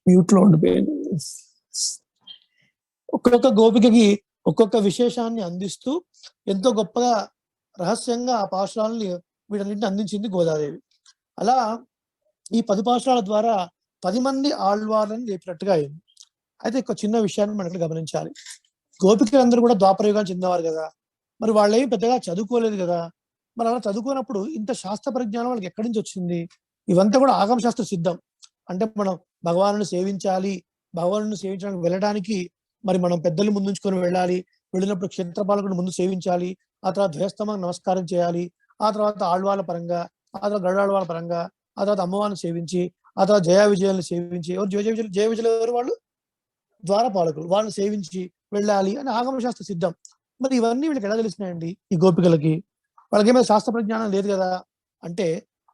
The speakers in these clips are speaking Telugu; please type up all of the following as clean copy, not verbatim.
మ్యూట్ లో ఉండిపోయింది. ఒక్కొక్క గోపికకి ఒక్కొక్క విశేషాన్ని అందిస్తూ ఎంతో గొప్పగా రహస్యంగా ఆ పాశురాలని వీటన్నింటిని అందించింది గోదాదేవి. అలా ఈ 10 పాశురాల ద్వారా 10 మంది ఆళ్వార్లను లేపినట్టుగా అయింది. అయితే ఒక చిన్న విషయాన్ని మనం ఇక్కడ గమనించాలి. గోపికలందరూ కూడా ద్వాపరయుగానికి చెందినవారు కదా, మరి వాళ్ళేమి పెద్దగా చదువుకోలేదు కదా. మరి అలా చదువుకున్నప్పుడు ఇంత శాస్త్ర పరిజ్ఞానం వాళ్ళకి ఎక్కడి నుంచి వచ్చింది? ఇవంతా కూడా ఆగమ శాస్త్ర సిద్ధం. అంటే మనం భగవాను సేవించాలి, భగవాను సేవించడానికి వెళ్ళడానికి మరి మనం పెద్దలు ముందుంచుకొని వెళ్ళాలి, వెళ్ళినప్పుడు క్షేత్రపాలకుడు ముందు సేవించాలి, ఆ తర్వాత ధ్వజస్తంభానికి నమస్కారం చేయాలి, ఆ తర్వాత ఆళ్వాల పరంగా, ఆ తర్వాత గరుడాళ్వాల పరంగా, ఆ తర్వాత అమ్మవారిని సేవించి, ఆ తర్వాత జయ విజయాలను సేవించి, ఎవరు జయ విజయులు ఎవరు? వాళ్ళు ద్వారపాలకులు, వాళ్ళని సేవించి వెళ్ళాలి అని ఆగమ శాస్త్ర సిద్ధం. మరి ఇవన్నీ వీళ్ళకి ఎలా తెలిసినాయండి ఈ గోపికలకి? వాళ్ళకేమైనా శాస్త్ర ప్రజ్ఞానం లేదు కదా. అంటే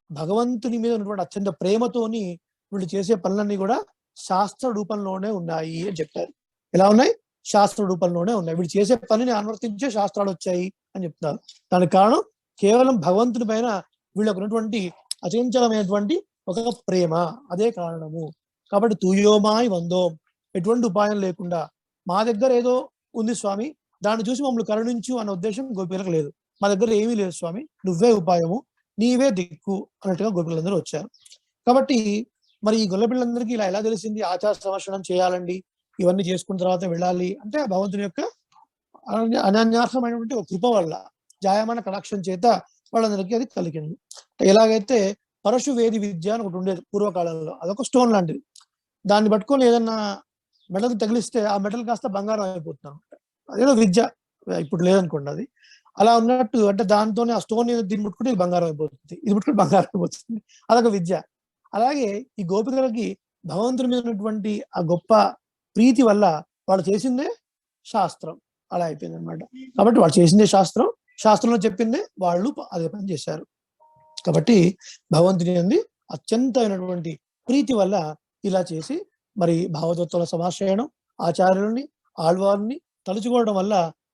భగవంతుని మీద ఉన్నటువంటి అత్యంత ప్రేమతోని వీళ్ళు చేసే పనులన్నీ కూడా శాస్త్ర రూపంలోనే ఉన్నాయి అని చెప్పారు. ఎలా ఉన్నాయి? శాస్త్ర రూపంలోనే ఉన్నాయి. వీళ్ళు చేసే పనిని అనువర్తించే శాస్త్రాలు వచ్చాయి అని చెప్తున్నారు. దానికి కారణం కేవలం భగవంతుని పైన వీళ్ళకు ఉన్నటువంటి అచంచలమైనటువంటి ఒక ప్రేమ, అదే కారణము. కాబట్టి తూయోమాయి వందోం, ఎటువంటి ఉపాయం లేకుండా మా దగ్గర ఏదో ఉంది స్వామి, దాన్ని చూసి మమ్మల్ని కరుణించు అన్న ఉద్దేశం గోపికలకు లేదు. మా దగ్గర ఏమీ లేదు స్వామి, నువ్వే ఉపాయము, నీవే దిక్కు అన్నట్టుగా గోపికలందరూ వచ్చారు. కాబట్టి మరి ఈ గొల్లపిల్లలందరికీ ఇలా ఎలా తెలిసింది ఆచార సంరక్షణం చేయాలండి, ఇవన్నీ చేసుకున్న తర్వాత వెళ్ళాలి అంటే భగవంతుని యొక్క అనన్యార్హమైనటువంటి ఒక కృప వల్ల, జాయమాన కటాక్షం చేత వాళ్ళందరికీ అది కలిగింది. ఎలాగైతే పరశు వేది విద్య అని ఒకటి ఉండేది పూర్వకాలంలో, అదొక స్టోన్ లాంటిది. దాన్ని పట్టుకొని ఏదన్నా మెడల్ తగిలిస్తే ఆ మెడల్ కాస్త బంగారం అయిపోతున్నాం. అదేదో విద్య, ఇప్పుడు లేదనుకోండి అది. అలా ఉన్నట్టు అంటే దాంతోనే ఆ స్టోన్ దీన్ని ముట్టుకుంటే ఇది బంగారం అయిపోతుంది, ఇది ముట్టుకుంటే బంగారం అయిపోతుంది, అదొక విద్య. అలాగే ఈ గోపికలకి భగవంతుని మీద ఉన్నటువంటి ఆ గొప్ప ప్రీతి వల్ల వాళ్ళు చేసిందే శాస్త్రం, అలా అయిపోయింది అనమాట. కాబట్టి వాళ్ళు చేసిందే శాస్త్రం, శాస్త్రంలో చెప్పిందే వాళ్ళు అదే పని చేశారు. కాబట్టి భగవంతుని అంది అత్యంతమైనటువంటి ప్రీతి వల్ల ఇలా చేసి మరి భాగవతోత్తర సమాశ్రయణం, ఆచార్యుల్ని, ఆళ్వారిని తలుచుకోవడం వల్ల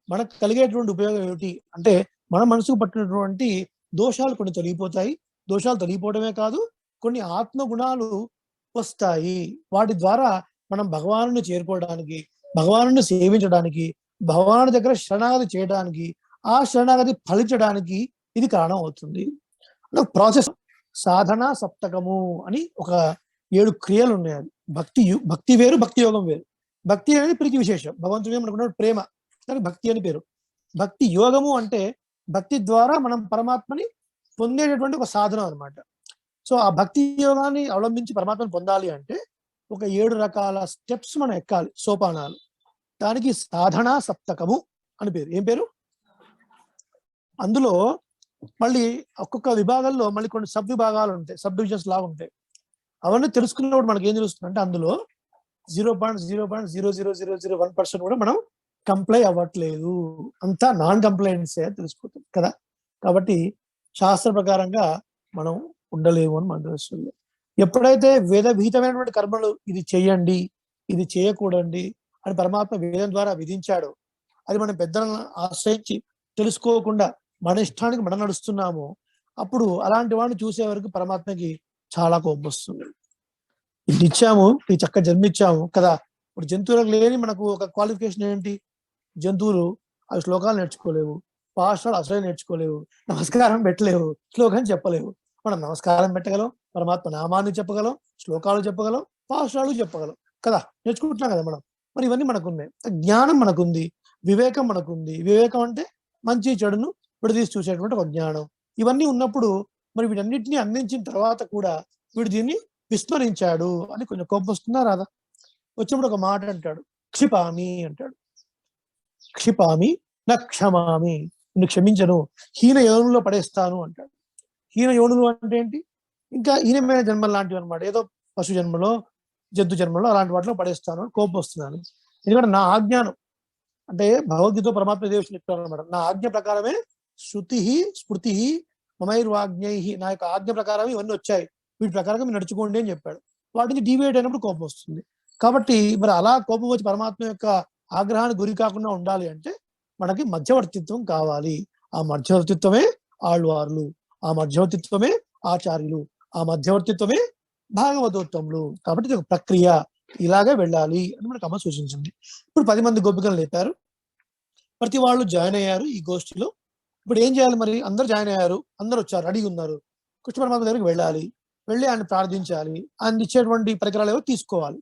మనకు కలిగేటువంటి ఉపయోగం ఏమిటి అంటే మన మనసుకు పట్టినటువంటి దోషాలు కొన్ని తొలగిపోతాయి. దోషాలు తొలగిపోవడమే కాదు, కొన్ని ఆత్మ గుణాలు వస్తాయి. వాటి ద్వారా మనం భగవాను చేరుకోవడానికి, భగవాను సేవించడానికి, భగవాను దగ్గర శరణాగతి చేయడానికి, ఆ శరణాగతి ఫలించడానికి ఇది కారణం అవుతుంది. ప్రాసెస్ సాధన సప్తకము అని ఒక 7 క్రియలు ఉన్నాయి. భక్తి వేరు, భక్తి యోగం వేరు. భక్తి అనేది ప్రీతి విశేషం, భగవంతుడి మనకున్న ప్రేమ, దానికి భక్తి అని పేరు. భక్తి యోగము అంటే భక్తి ద్వారా మనం పరమాత్మని పొందేటటువంటి ఒక సాధనం అనమాట. సో ఆ భక్తి యోగాన్ని అవలంబించి పరమాత్మను పొందాలి అంటే ఒక 7 రకాల స్టెప్స్ మనం ఎక్కాలి, సోపానాలు. దానికి సాధన సప్తకము అని పేరు. ఏం పేరు? అందులో మళ్ళీ ఒక్కొక్క విభాగంలో మళ్ళీ కొన్ని సబ్ విభాగాలు ఉంటాయి, సబ్ డివిజన్స్ లాగా ఉంటాయి. అవన్నీ తెలుసుకున్నప్పుడు మనకి ఏం తెలుస్తుంది అంటే అందులో 0.00001% కూడా మనం కంప్లై అవ్వట్లేదు, అంతా నాన్ కంప్లైంట్సే తెలుసుకుంటుంది కదా. కాబట్టి శాస్త్ర ప్రకారంగా మనం ఉండలేము అని మనకు తెలుస్తుంది. ఎప్పుడైతే వేద విహితమైనటువంటి కర్మలు ఇది చెయ్యండి, ఇది చేయకూడండి అని పరమాత్మ వేదం ద్వారా విధించాడు, అది మనం పెద్దలను ఆశ్రయించి తెలుసుకోకుండా మన ఇష్టానికి మనం నడుస్తున్నాము, అప్పుడు అలాంటి వాడిని చూసే వరకు పరమాత్మకి చాలా కోపం వస్తుంది. ఇది ఇచ్చాము, ఈ చక్క జన్మిచ్చాము కదా. ఇప్పుడు జంతువులకు లేని మనకు ఒక క్వాలిఫికేషన్ ఏంటి? జంతువులు అవి శ్లోకాలు నేర్చుకోలేవు, పాఠశాల అసలే నేర్చుకోలేవు, నమస్కారం పెట్టలేవు, శ్లోకం చెప్పలేవు. మనం నమస్కారం పెట్టగలం, పరమాత్మ నామాన్ని చెప్పగలం, శ్లోకాలు చెప్పగలం, పాఠశాలలు చెప్పగలం కదా, నేర్చుకుంటున్నాం కదా మనం. మరి ఇవన్నీ మనకున్నాయి. జ్ఞానం మనకుంది, వివేకం మనకుంది. వివేకం అంటే మంచి చెడును విడదీసి చూసేటువంటి ఒక జ్ఞానం. ఇవన్నీ ఉన్నప్పుడు మరి వీటన్నిటిని అందించిన తర్వాత కూడా వీడు దీన్ని విస్మరించాడు అని కొంచెం కోపం వస్తుందా రాదా? వచ్చినప్పుడు ఒక మాట అంటాడు, క్షిపామి అంటాడు. క్షిపామి నా క్షమామి, నిన్ను క్షమించను, హీన యోనులో పడేస్తాను అంటాడు. హీన యోనులు అంటే ఏంటి? ఇంకా హీనమైన జన్మలు లాంటివి అనమాట. ఏదో పశు జన్మలో, జంతు జన్మలో అలాంటి వాటిలో పడేస్తాను, కోపం వస్తున్నాను. ఎందుకంటే నా ఆజ్ఞానం అంటే భగవద్గీత పరమాత్మ దేశం చెప్తారు అనమాట. నా ఆజ్ఞ ప్రకారమే శృతి స్మృతి మమైర్వాజ్ఞై, నా యొక్క ఆజ్ఞ ప్రకారమే ఇవన్నీ వచ్చాయి, వీటి ప్రకారంగా మీరు నడుచుకోండి అని చెప్పాడు. వాటిని డివేట్ అయినప్పుడు కోపం వస్తుంది. కాబట్టి మరి అలా కోపం వచ్చి పరమాత్మ యొక్క ఆగ్రహానికి గురి కాకుండా ఉండాలి అంటే మనకి మధ్యవర్తిత్వం కావాలి. ఆ మధ్యవర్తిత్వమే ఆళ్వార్లు, ఆ మధ్యవర్తిత్వమే ఆచార్యులు. ఆ మధ్యవర్తిత్వమే భాగవతోత్తములు. కాబట్టి ఇది ఒక ప్రక్రియ, ఇలాగే వెళ్ళాలి అని మనకు అమ్మ సూచించింది. ఇప్పుడు 10 మంది గోపికలు లేపారు, ప్రతి వాళ్ళు జాయిన్ అయ్యారు ఈ గోష్ఠిలో. ఇప్పుడు ఏం చేయాలి మరి? అందరూ జాయిన్ అయ్యారు, అందరూ వచ్చారు, రెడీగా ఉన్నారు. కృష్ణ పరమాత్మ దగ్గరికి వెళ్ళాలి, వెళ్ళి ఆయన ప్రార్థించాలి, ఆయన ఇచ్చేటువంటి పరికరాలు ఏవో తీసుకోవాలి.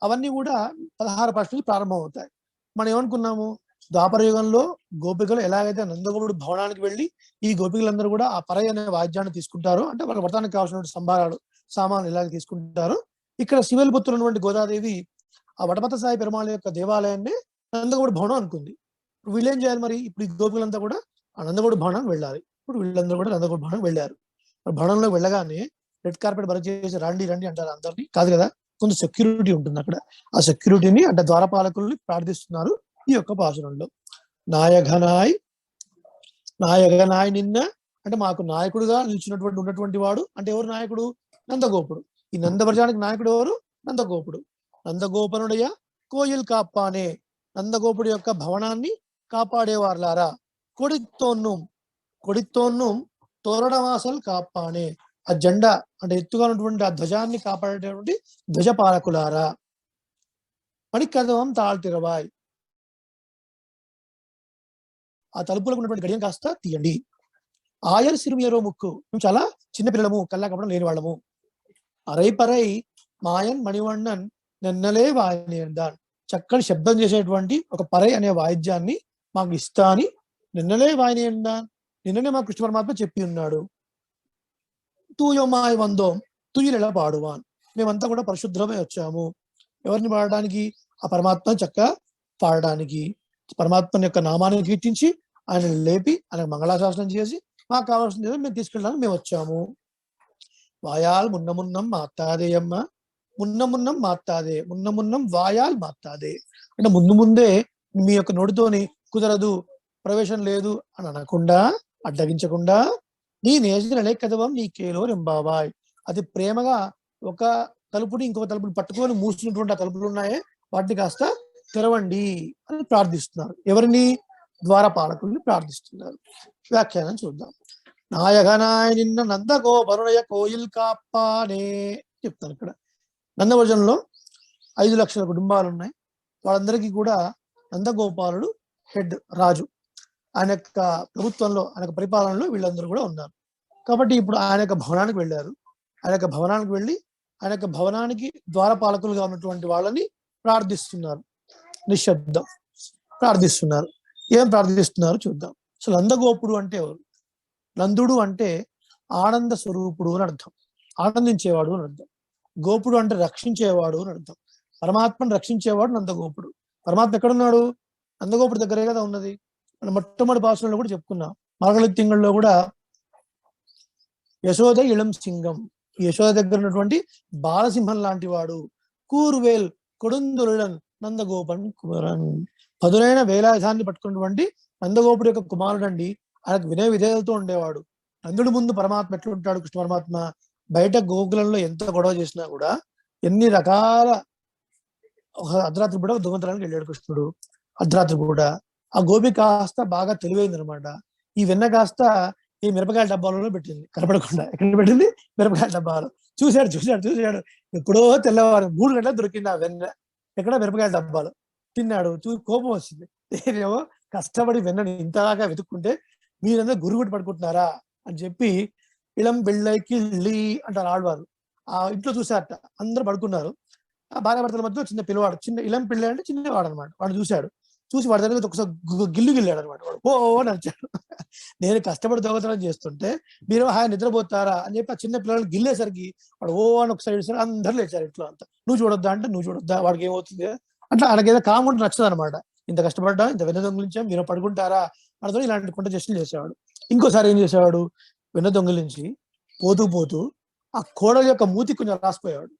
అవన్నీ కూడా 16 పాఠ నుంచి ప్రారంభం అవుతాయి. మనం ఏమనుకున్నాము, ద్వాపర యుగంలో గోపికలు ఎలాగైతే నందగోపుడు భవనానికి వెళ్ళి ఈ గోపికలందరూ కూడా ఆ పరై అనే వాయిద్యాన్ని తీసుకుంటారో, అంటే వాళ్ళ వ్రతానికి కావాల్సినటువంటి సంభారాలు సామాన్లు ఇలాగ తీసుకుంటారో, ఇక్కడ శివల్పుత్రులు ఉన్నటువంటి గోదాదేవి ఆ వటపత సాయి పెరుమాళ యొక్క దేవాలయాన్ని నందగోపుడు భవనం అనుకుంది. వీళ్ళు ఏం చేయాలి మరి? ఇప్పుడు ఈ గోపికలంతా కూడా ఆ నందగోపుడు భవనానికి వెళ్ళాలి. ఇప్పుడు వీళ్ళందరూ కూడా నందగోపుడు భవనం వెళ్ళారు. భవనంలో వెళ్ళగానే రెడ్ కార్పెట్ బర చేసి రండి రండి అంటారు అందరినీ, కాదు కదా, కొంత సెక్యూరిటీ ఉంటుంది అక్కడ. ఆ సెక్యూరిటీని అంటే ద్వారపాలకుల్ని ప్రార్థిస్తున్నారు ఈ యొక్క పాసురంలో. నాయఘనాయ్ నాయఘనాయ్ నిన్న, అంటే మాకు నాయకుడుగా నిలిచినటువంటి ఉన్నటువంటి వాడు, అంటే ఎవరు నాయకుడు? నందగోపుడు. ఈ నందవ్రజానికి నాయకుడు ఎవరు? నందగోపుడు. నందగోపనుడయ కోయిల్ కాపానే, నందగోపుడు యొక్క భవనాన్ని కాపాడేవార్లారా. కొడితోన్ను కొడితోన్ను తోరణవాసల్ కాపానే, ఆ జెండా అంటే ఎత్తుగా ఉన్నటువంటి ఆ ధ్వజాన్ని కాపాడేటువంటి ధ్వజపాలకులారా. మణికదవం తాళ్తిరవాయ్, ఆ తలుపులకు ఉన్నటువంటి గడియం కాస్త తీయండి. ఆయర్ సిరుమియరో ముక్కు, మేము చాలా చిన్నపిల్లలము, కల్లా కప్పడం లేని వాళ్ళము. అరైపరై మాయన్ మణివಣ್ಣన్ నిన్నలే వాయినేందాన్, చక్కని శబ్దం చేసేటువంటి ఒక పరై అనే వాయిద్యాన్ని మాకు ఇస్తా అని నిన్నలే వాయినేందాన్, నిన్ననే మా కృష్ణ పరమాత్మ చెప్పి ఉన్నాడు. తూయమాయ్ వందో తుయిలెలా పాడువాన్, మేమంతా కూడా పరిశుద్ధమై వచ్చాము. ఎవరిని పాడడానికి? ఆ పరమాత్మ చక్కగా పాడడానికి. పరమాత్మ యొక్క నామాన్ని కీర్తించి ఆయన లేపి ఆయన మంగళాశాసనం చేసి మాకు కావాల్సింది మేము తీసుకెళ్ళడానికి మేము వచ్చాము. వాయాల్ మున్నమున్నం మాత్తాదేయమ్మ, మున్నమున్నం మాత్తాదే, మున్నమున్నం వాయాల్ మాత్తాదే, అంటే ముందు ముందే మీ యొక్క నోటితోని కుదరదు, ప్రవేశం లేదు అని అనకుండా, అడ్డగించకుండా, నీ నేజలే కదవం నీ కేలో రెంబావాయ్, అది ప్రేమగా ఒక తలుపుని ఇంకొక తలుపుని పట్టుకొని మూసినటువంటి ఆ తలుపులు ఉన్నాయే వాటిని కాస్త తెరవండి అని ప్రార్థిస్తున్నారు. ఎవరిని? ద్వారపాలకుల్ని ప్రార్థిస్తున్నారు. వ్యాఖ్యానం చూద్దాం. నాయకనాయ నిన్న నందగోపరుణయ కోయిల్ కాపానే చెప్తాను. ఇక్కడ నందవర్జనంలో 5 లక్షల కుటుంబాలు ఉన్నాయి. వాళ్ళందరికీ కూడా నందగోపాలుడు హెడ్, రాజు. ఆయన యొక్క ప్రభుత్వంలో, ఆయన యొక్క పరిపాలనలో వీళ్ళందరూ కూడా ఉన్నారు. కాబట్టి ఇప్పుడు ఆయన యొక్క భవనానికి వెళ్ళారు. ఆయన యొక్క భవనానికి వెళ్ళి ఆయన యొక్క భవనానికి ద్వారపాలకులుగా ఉన్నటువంటి వాళ్ళని ప్రార్థిస్తున్నారు. నిశ్శబ్దం ప్రార్థిస్తున్నారు. ఏం ప్రార్థిస్తున్నారు చూద్దాం. అసలు నందగోపుడు అంటే ఎవరు? నందుడు అంటే ఆనంద స్వరూపుడు అని అర్థం, ఆనందించేవాడు అని అర్థం. గోపుడు అంటే రక్షించేవాడు అని అర్థం. పరమాత్మను రక్షించేవాడు నందగోపుడు. పరమాత్మ ఎక్కడున్నాడు? నందగోపుడు దగ్గరే కదా ఉన్నది. మనం మొట్టమొదటి భాషలో కూడా చెప్పుకున్నాం. మార్గళి తింగళ్ళలో కూడా యశోద ఇళం సింగం, యశోద దగ్గర ఉన్నటువంటి బాలసింహం లాంటి వాడు. కూర్వేల్ కొడుందులన్ నందగోపన్ కుమరన్, పదునైన వేలాయుధాన్ని పట్టుకున్నటువంటి నందగోపుడు యొక్క కుమారుడు అండి. ఆయనకు వినయ విధేయలతో ఉండేవాడు. నందుడి ముందు పరమాత్మ ఎట్లుంటాడు? కృష్ణ పరమాత్మ బయట గోకులంలో ఎంత గొడవ చేసినా కూడా, ఎన్ని రకాల అర్ధరాత్రి కూడా దొంగతనానికి వెళ్ళాడు కృష్ణుడు. అర్ధరాత్రి కూడా ఆ గోపి కాస్త బాగా తెలివైంది అనమాట. ఈ వెన్న కాస్త ఈ మిరపకాయల డబ్బాలలో పెట్టింది, కనపడకుండా. ఎక్కడ పెట్టింది? మిరపకాయల డబ్బాలో. చూశాడు చూశాడు చూశాడు, ఎప్పుడో తెల్లవారు 3 గంటలకు దొరికింది ఆ వెన్న, ఎక్కడ? మిరపకాయల డబ్బాలో. తిన్నాడు. కోపం వచ్చింది. నేనేమో కష్టపడి వెన్నని ఇంతలాగా వెతుక్కుంటే మీరందరూ గురుగుట్టు పడుకుంటున్నారా అని చెప్పి, ఇళం బిళ్ళకి అంటారు ఆడవారు. ఆ ఇంట్లో చూశారట, అందరూ పడుకున్నారు. ఆ భార్యాభర్తల మధ్య చిన్న పిల్లవాడు, చిన్న ఇళం పిల్ల అంటే చిన్నవాడు అనమాట. వాడు చూశాడు. చూసి వాడి దగ్గర ఒకసారి గిల్లాడు అనమాట. వాడు ఓ నడిచాడు. నేను కష్టపడి దొంగతనం చేస్తుంటే మీరు హాయి నిద్రపోతారా అని చెప్పి ఆ చిన్న పిల్లల్ని గిల్లేసరికి వాడు ఓ అని ఒకసారి వేసారు. అందరూ లేచారు ఇంట్లో అంతా. నువ్వు చూడొద్దా అంటే నువ్వు చూడొద్దా, వాడికి ఏమవుతుంది అట్లా. ఆయనకేదో కాముంటే నచ్చదు అనమాట. ఇంత కష్టపడ్డా, ఇంత వెన్న దొంగిలించాం, మీరు పడుకుంటారా అర్థం. ఇలాంటి కొంట చేష్టలు చేసేవాడు. ఇంకోసారి ఏం చేసేవాడు? వెన్న దొంగిలించి పోతూ పోతూ ఆ కోడల యొక్క మూతి కొంచెం రాసిపోయేవాడు.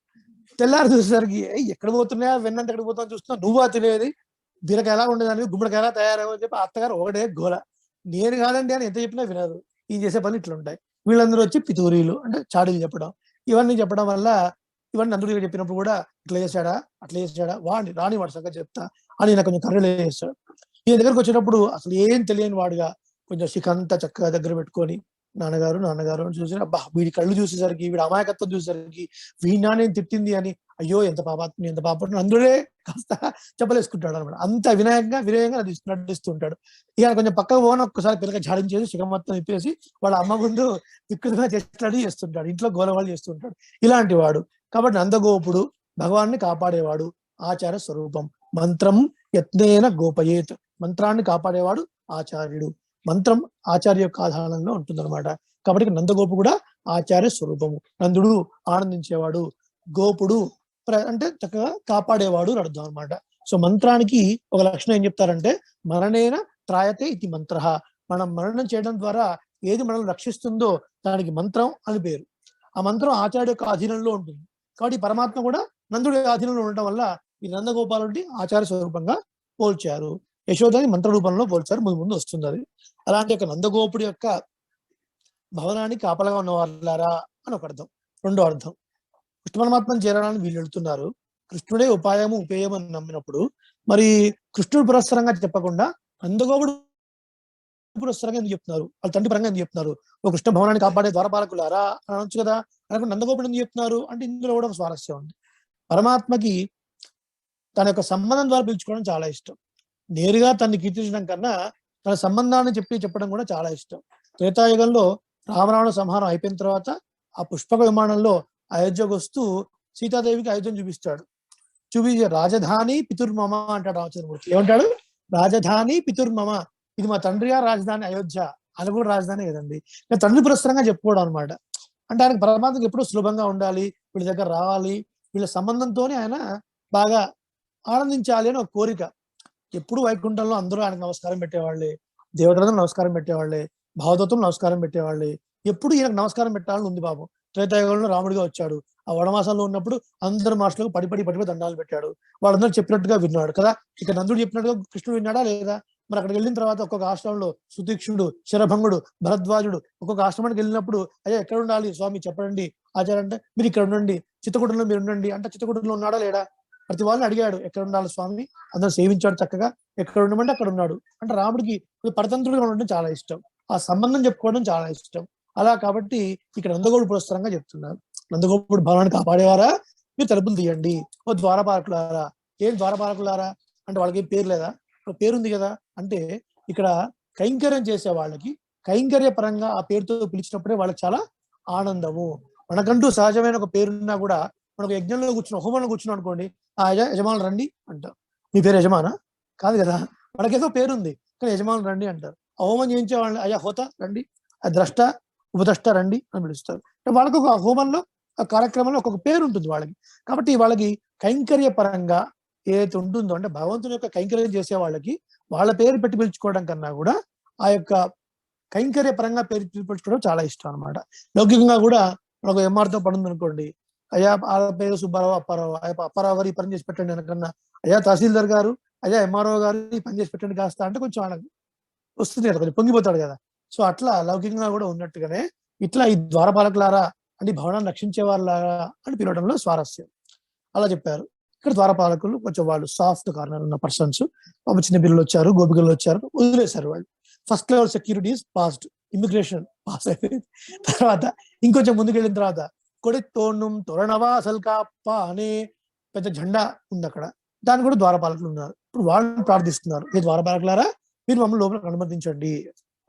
తెల్లారి చూసేసరికి ఎక్కడ పోతున్నాయా వెన్నంత, ఎక్కడ పోతావు చూస్తున్నా, నువ్వా తినేది, బీరకాయ ఎలా ఉండేదాన్ని, గుమ్మడికాయ ఎలా తయారని చెప్పి అత్తగారు ఒకటే గోల. నేను కాదండి అని ఎంత చెప్పినా వినదు. ఈయన చేసే పనులు ఇట్లా ఉంటాయి. వీళ్ళందరూ వచ్చి పితూరీలు అంటే చాడీలు చెప్పడం, ఇవన్నీ చెప్పడం వల్ల, ఇవన్నీ నందుడిగా చెప్పినప్పుడు కూడా ఇట్లా చేశాడా అట్లా చేశాడా, వాడిని రాని వాడి సంగతి చెప్తా అని ఈయన కొంచెం కర్రలు వేస్తాడు. ఈయన దగ్గరకు వచ్చినప్పుడు అసలు ఏం తెలియని వాడుగా కొంచెం శిఖంతా చక్కగా దగ్గర పెట్టుకొని నాన్నగారు నాన్నగారు అని చూసి, అబ్బా వీడి కళ్ళు చూసేసరికి, వీడి అమాయకత్వం చూసేసరికి, వీడినా నేను తిట్టింది అని, అయ్యో ఎంత పాపాత్ముని ఎంత పాపం అందులో కాస్త చెప్పలేసుకుంటాడు అనమాట. అంత వినయంగా నటిస్తూ ఉంటాడు. ఇక కొంచెం పక్కకు పోని ఒక్కసారి పిల్లక జాడించేసి శిఖం మొత్తం ఇప్పేసి వాళ్ళ అమ్మ ముందు వికృతంగా చేస్తాడు చేస్తుంటాడు, ఇంట్లో గోలవాళ్ళు చేస్తుంటాడు. ఇలాంటి వాడు. కాబట్టి నందగోపుడు భగవాన్ని కాపాడేవాడు, ఆచార స్వరూపం. మంత్రం యత్నేన గోపయేత్, మంత్రాన్ని కాపాడేవాడు ఆచార్యుడు. మంత్రం ఆచార్య యొక్క ఆధారంలో ఉంటుందన్నమాట. కాబట్టి నందగోపు కూడా ఆచార్య స్వరూపము. నందుడు ఆనందించేవాడు, గోపుడు అంటే చక్కగా కాపాడేవాడు అని అర్థం అనమాట. సో మంత్రానికి ఒక లక్షణం ఏం చెప్తారంటే, మరణేన త్రాయతే ఇది మంత్ర. మనం మరణం చేయడం ద్వారా ఏది మనల్ని రక్షిస్తుందో దానికి మంత్రం అని పేరు. ఆ మంత్రం ఆచార్య యొక్క అధీనంలో ఉంటుంది. కాబట్టి పరమాత్మ కూడా నందుడి ఆధీనంలో ఉండటం వల్ల ఈ నందగోపాలుడి ఆచార్య స్వరూపంగా పోల్చారు. యశోదని మంత్ర రూపంలో పోల్చారు. ముందు ముందు వస్తుంది అది. అలాంటి యొక్క నందగోపుడి యొక్క భవనానికి కాపలగా ఉన్న వాళ్ళారా అని ఒక అర్థం. రెండో అర్థం, కృష్ణ పరమాత్మను చేరడానికి వీళ్ళు వెళ్తున్నారు. కృష్ణుడే ఉపాయము ఉపేయం అని నమ్మినప్పుడు మరి కృష్ణుడు పురస్సరంగా చెప్పకుండా నందగోపుడు పురస్సరంగా ఎందుకు చెప్తున్నారు? వాళ్ళ తండ్రి పరంగా ఎందుకు చెప్తున్నారు? ఓ కృష్ణ భవనాన్ని కాపాడే ద్వారపాలకులారా అని అనొచ్చు కదా. అనకుండా నందగోపుడు ఎందుకు చెప్తున్నారు అంటే ఇందులో కూడా ఒక స్వారస్యం ఉంది. పరమాత్మకి తన యొక్క సంబంధం ద్వారా పిలుచుకోవడం చాలా ఇష్టం. నేరుగా తనని కీర్తించడం కన్నా తన సంబంధాన్ని చెప్పడం కూడా చాలా ఇష్టం. త్రేతాయుగంలో రామరావణ సంహారం అయిపోయిన తర్వాత ఆ పుష్పక విమానంలో అయోధ్యకు వస్తూ సీతాదేవికి అయోధ్యను చూపిస్తాడు. చూపించి రాజధాని పితుర్మమ అంటాడు రామచంద్రమూర్తి. ఏమంటాడు? రాజధాని పితుర్మమ, ఇది మా తండ్రి గారు రాజధాని అయోధ్య, అది కూడా రాజధాని కదండి. తండ్రి పురస్సరంగా చెప్పుకోవడం అనమాట. అంటే ఆయనకు పరమాత్మకి ఎప్పుడూ సులభంగా ఉండాలి, వీళ్ళ దగ్గర రావాలి, వీళ్ళ సంబంధంతోనే ఆయన బాగా ఆనందించాలి అని ఒక కోరిక. ఎప్పుడు వైకుంఠంలో అందరూ ఆయనకు నమస్కారం పెట్టేవాళ్ళే, దేవతలందరూ నమస్కారం పెట్టేవాళ్ళే, భావదత్తులు నమస్కారం పెట్టేవాళ్ళే. ఎప్పుడు ఈయనకు నమస్కారం పెట్టాలని ఉంది పాపం. త్రేతాయుగంలో రాముడిగా వచ్చాడు. ఆ వనవాసంలో ఉన్నప్పుడు అందరు మనుషులకు పడి దండాలు పెట్టాడు. వాళ్ళందరూ చెప్పినట్టుగా విన్నాడు కదా. ఇక నందుడు చెప్పినట్టుగా కృష్ణుడు విన్నాడా లేదా? మరి అక్కడికి వెళ్ళిన తర్వాత ఒక్కొక్క ఆశ్రమంలో సుతీక్షుడు, శరభంగుడు, భరద్వాజుడు ఒక్కొక్క ఆశ్రమానికి వెళ్ళినప్పుడు, అయ్యా ఎక్కడ ఉండాలి స్వామి చెప్పండి ఆచార్య అంటే, మీరు ఇక్కడ ఉండండి, చిత్తకూటంలో మీరు ఉండండి అంటే, చిత్తకూటంలో ఉన్నాడా లేడా? ప్రతి వాళ్ళని అడిగాడు ఎక్కడ ఉండాలి స్వామి, అందరూ సేవించాడు చక్కగా. ఎక్కడ ఉండమంటే అక్కడ ఉన్నాడు. అంటే రాముడికి పరతంత్రుడిగా ఉండడం చాలా ఇష్టం, ఆ సంబంధం చెప్పుకోవడం చాలా ఇష్టం. అలా కాబట్టి ఇక్కడ నందగోపుడు పురస్సరంగా చెప్తున్నారు. నందగోపుడు భవనాన్ని కాపాడేవారా, మీరు తలుపులు తీయండి. ఓ ద్వారపాలకులారా. ఏం ద్వారపాలకులారా అంటే వాళ్ళకి ఏం పేరు లేదా? పేరుంది కదా. అంటే ఇక్కడ కైంకర్యం చేసే వాళ్ళకి కైంకర్య పరంగా ఆ పేరుతో పిలిచినప్పుడే వాళ్ళకి చాలా ఆనందము. మనకంటూ సహజమైన ఒక పేరున్నా కూడా, మనకు యజ్ఞంలో కూర్చున్న హోమంలో కూర్చున్నాం అనుకోండి, ఆ యజమానులు రండి అంటారు. మీ పేరు యజమానా? కాదు కదా. మనకేదో పేరుంది కానీ యజమానులు రండి అంటారు. ఆ హోమం చేయించే వాళ్ళని అయ్యా హోత రండి, ఆ ద్రష్ట ఉపద్రష్ట రండి అని పిలుస్తారు. వాళ్ళకు ఒక హోమంలో ఆ కార్యక్రమంలో ఒక్కొక్క పేరు ఉంటుంది వాళ్ళకి. కాబట్టి వాళ్ళకి కైంకర్య పరంగా ఏదైతే ఉంటుందో, అంటే భగవంతుని యొక్క కైంకర్యం చేసే వాళ్ళకి వాళ్ళ పేరు పెట్టి పిలుచుకోవడం కన్నా కూడా ఆ యొక్క కైంకర్య పరంగా పేరు పిలుచుకోవడం చాలా ఇష్టం అనమాట. లౌకికంగా కూడా మనకు ఎంఆర్తో పడుంది అనుకోండి, అయ్యా ఆ పేరు సుబ్బారావు అప్పారావు, అప్పారావు గారు ఈ పని చేసి పెట్టండి అనకన్నా, అయ్యా తహసీల్దార్ గారు, అయ్యా ఎంఆర్ఓ గారు ఈ పని చేసి పెట్టండి కాస్త అంటే కొంచెం ఆయన వస్తుంది కదా, కొంచెం పొంగిపోతాడు కదా. సో అట్లా లౌకికంగా కూడా ఉన్నట్టుగానే ఇట్లా ఈ ద్వారపాలకులారా అంటే భవనాన్ని రక్షించే వాళ్ళారా అని పిలవడంలో స్వారస్యం. అలా చెప్పారు. ఇక్కడ ద్వారపాలకులు కొంచెం వాళ్ళు సాఫ్ట్ కార్నర్ ఉన్న పర్సన్స్. చిన్న పిల్లలు వచ్చారు, గోపికలు వచ్చారు, వదిలేశారు వాళ్ళు. First level securities passed, immigration pass అయిపోయింది. తర్వాత ఇంకొంచెం ముందుకు వెళ్ళిన తర్వాత కొడి తోణం తొరణవాసల్ కాప్ప అనే పెద్ద జెండా ఉంది అక్కడ. దాన్ని కూడా ద్వారపాలకులు ఉన్నారు. ఇప్పుడు వాళ్ళు ప్రార్థిస్తున్నారు, ఏ ద్వారపాలకులారా మీరు మమ్మల్ని లోపలికి అనుమతించండి.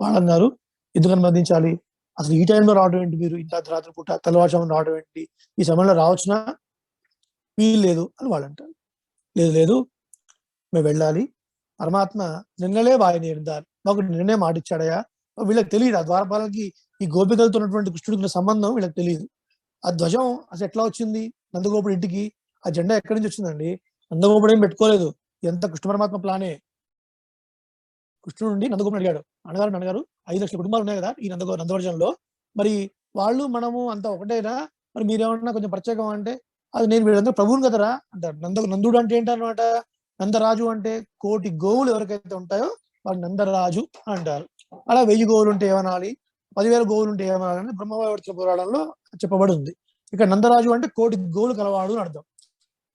వాళ్ళు అన్నారు, ఎందుకు అనుమతించాలి, అసలు ఈ టైంలో రావడం ఏంటి, మీరు ఇంత రాత్రి పూట తెల్లవారుజామున రావడం ఏంటి, ఈ సమయంలో రావచ్చునా, వీలు లేదు అని వాళ్ళు అంటారు. లేదు లేదు మేము వెళ్ళాలి, పరమాత్మ నిన్నలే వాయిని ఎడతారు, మాకు నిన్నే మాటిచ్చాడయా. వీళ్ళకి తెలియదు, ఆ ద్వారపాలకి ఈ గోపికలతో ఉన్నటువంటి కృష్ణుడికి సంబంధం వీళ్ళకి తెలియదు. ఆ ధ్వజం అసలు ఎట్లా వచ్చింది నందగోపుడు ఇంటికి, ఆ జెండా ఎక్కడి నుంచి వచ్చిందండి? నందగోపుడు ఏం పెట్టుకోలేదు, ఎంత కృష్ణ పరమాత్మ ప్లానే. కృష్ణుడు నుండి నందగోపుడు అడిగాడు, అన్నగారు 5 లక్షల కుటుంబాలు ఉన్నాయి కదా ఈ నందవర్జంలో, మరి వాళ్ళు మనము అంతా ఒకటేనా, మరి మీరేమన్నా కొంచెం ప్రత్యేకం అంటే, అది నేను వీళ్ళందరూ ప్రభువుని కదరా అంటారు. నందుడు అంటే ఏంటన్నమాట, నందరాజు అంటే కోటి గోవులు ఎవరికైతే ఉంటాయో వాళ్ళు నందరాజు అంటారు. అలా 1000 గోవులు ఉంటే ఏమనాలి, 10,000 గోవులు ఉంటే ఏమనాలని బ్రహ్మవైవర్త పురాణంలో చెప్పబడి ఉంది. ఇక నందరాజు అంటే కోటి గోవులు కలవాడు అని అర్థం.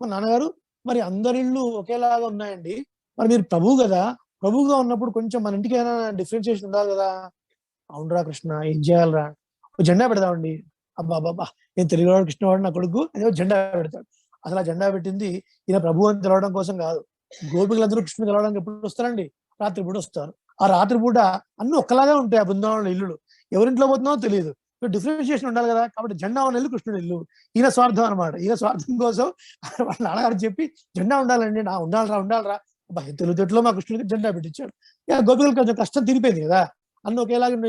నాన్నగారు మరి అందరిళ్ళు ఒకేలాగా ఉన్నాయండి, మరి మీరు ప్రభువు కదా, ప్రభువుగా ఉన్నప్పుడు కొంచెం మన ఇంటికి ఏమైనా డిఫరెన్షియేషన్ ఉండాలి కదా. అవునరా కృష్ణ ఏం చేయాలరా, ఒక జెండా పెడదామండి. అబ్బా అబ్బా నేను తెలుగువాడు కృష్ణవాడు నా కొడుకు అని ఒక జెండా పెడతాడు. అసలు ఆ జెండా పెట్టింది ఈయన ప్రభు అని తెలవడం కోసం కాదు. గోపికలందరూ కృష్ణుని కలవడానికి ఎప్పుడు వస్తారండి? రాత్రి పూట వస్తారు. ఆ రాత్రి పూట అన్ని ఒక్కలాగే ఉంటాయి ఆ బృందావనంలో ఇల్లులు. ఎవరింట్లో పోతున్నావో తెలియదు. డిఫరెన్షియేషన్ ఉండాలి కదా. కాబట్టి జెండా ఉన్న ఇల్లు కృష్ణుడి ఇల్లు. ఈయన స్వార్థం అనమాట. ఈయన స్వార్థం కోసం వాళ్ళ నాన్నగారు చెప్పి జెండా ఉండాలండి, నా ఉండాలరా ఉండాలరా తెలుగులో మా కృష్ణుడికి జెండా పెట్టించాడు. ఇక గోపికలకు కొంచెం కష్టం తిరిగిపోయింది కదా. అన్ని ఒకేలాగా